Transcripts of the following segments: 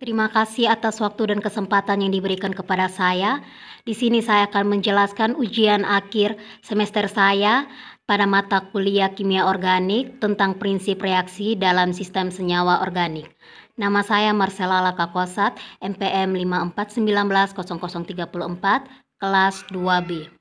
Terima kasih atas waktu dan kesempatan yang diberikan kepada saya. Di sini saya akan menjelaskan ujian akhir semester saya pada mata kuliah kimia organik tentang prinsip reaksi dalam sistem senyawa organik. Nama saya Marcella Lakakosat, MPM 54190034, kelas 2B.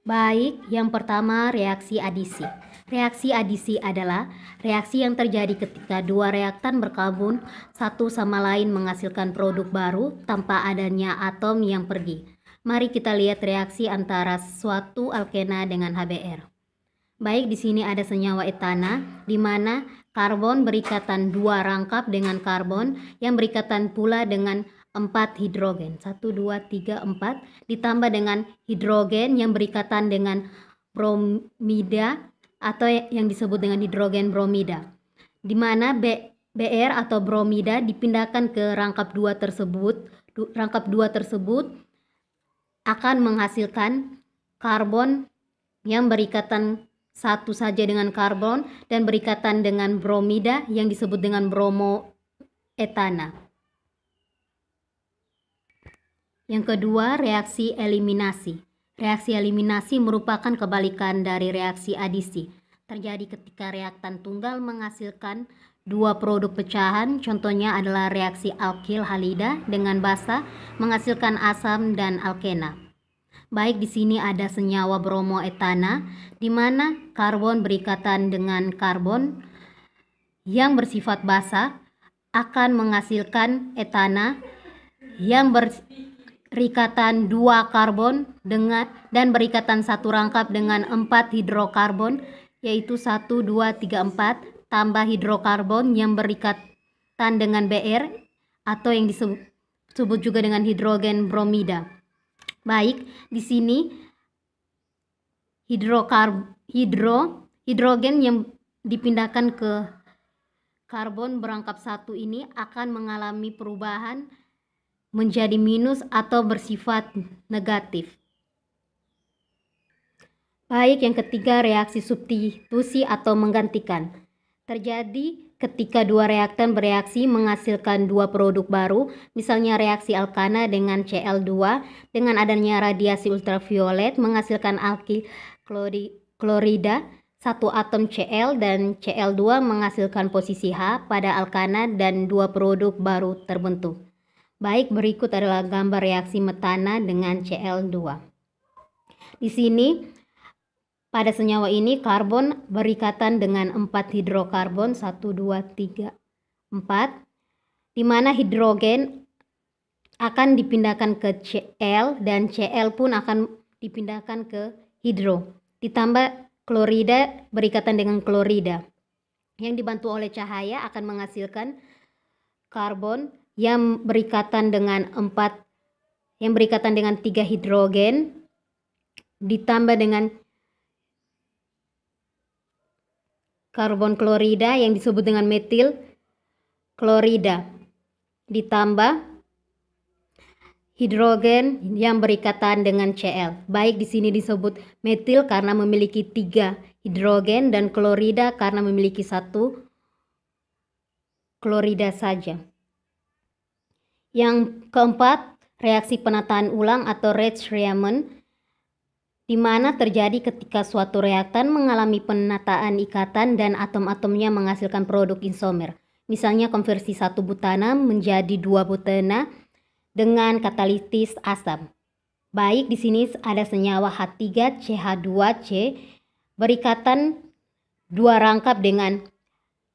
Baik, yang pertama reaksi adisi. Reaksi adisi adalah reaksi yang terjadi ketika dua reaktan berkabung satu sama lain menghasilkan produk baru tanpa adanya atom yang pergi. Mari kita lihat reaksi antara suatu alkena dengan HBr. Baik, di sini ada senyawa etana, di mana karbon berikatan 2 rangkap dengan karbon yang berikatan pula dengan 4 hidrogen. 1, 2, 3, 4 ditambah dengan hidrogen yang berikatan dengan bromida atau yang disebut dengan hidrogen bromida. Di mana Br atau bromida dipindahkan ke rangkap 2 tersebut. Rangkap 2 tersebut akan menghasilkan karbon yang berikatan satu saja dengan karbon dan berikatan dengan bromida yang disebut dengan bromoetana. Yang kedua, reaksi eliminasi. Reaksi eliminasi merupakan kebalikan dari reaksi adisi. Terjadi ketika reaktan tunggal menghasilkan dua produk pecahan, contohnya adalah reaksi alkil halida dengan basa menghasilkan asam dan alkena. Baik, di sini ada senyawa bromoetana, di mana karbon berikatan dengan karbon yang bersifat basa akan menghasilkan etana yang berikatan 2 karbon dan berikatan satu rangkap dengan 4 hidrokarbon, yaitu 1, 2, 3, 4 tambah hidrokarbon yang berikatan dengan Br atau yang disebut juga dengan hidrogen bromida. Baik, di sini hidrogen yang dipindahkan ke karbon berangkap 1 ini akan mengalami perubahan menjadi minus atau bersifat negatif. Baik, yang ketiga reaksi substitusi atau menggantikan. Terjadi ketika dua reaktan bereaksi menghasilkan dua produk baru, misalnya reaksi alkana dengan Cl2 dengan adanya radiasi ultraviolet menghasilkan alkil klorida, satu atom Cl dan Cl2 menghasilkan posisi H pada alkana dan dua produk baru terbentuk. Baik, berikut adalah gambar reaksi metana dengan Cl2. Di sini pada senyawa ini karbon berikatan dengan 4 hidrokarbon 1, 2, 3, 4, di mana hidrogen akan dipindahkan ke Cl dan Cl pun akan dipindahkan ke hidro, ditambah klorida berikatan dengan klorida yang dibantu oleh cahaya akan menghasilkan karbon yang berikatan dengan 3 hidrogen ditambah dengan karbon klorida yang disebut dengan metil klorida ditambah hidrogen yang berikatan dengan Cl. Baik, di sini disebut metil karena memiliki 3 hidrogen dan klorida karena memiliki 1 klorida saja. Yang keempat, reaksi penataan ulang atau Reich-Riemann, di mana terjadi ketika suatu reaktan mengalami penataan ikatan dan atom-atomnya menghasilkan produk isomer. Misalnya konversi 1 butana menjadi 2 butana dengan katalitis asam. Baik, di sini ada senyawa H3CH2C berikatan 2 rangkap dengan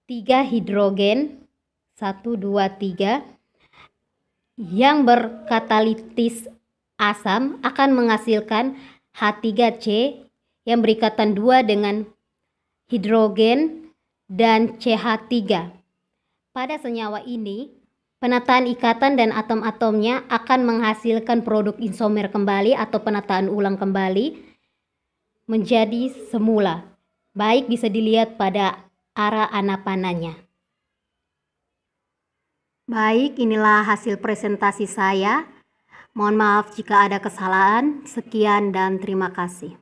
3 hidrogen 1, 2, 3 yang berkatalitis asam akan menghasilkan H3C yang berikatan 2 dengan hidrogen dan CH3. Pada senyawa ini, penataan ikatan dan atom-atomnya akan menghasilkan produk isomer kembali atau penataan ulang kembali menjadi semula. Baik, bisa dilihat pada arah anapananya. Baik, inilah hasil presentasi saya. Mohon maaf jika ada kesalahan. Sekian dan terima kasih.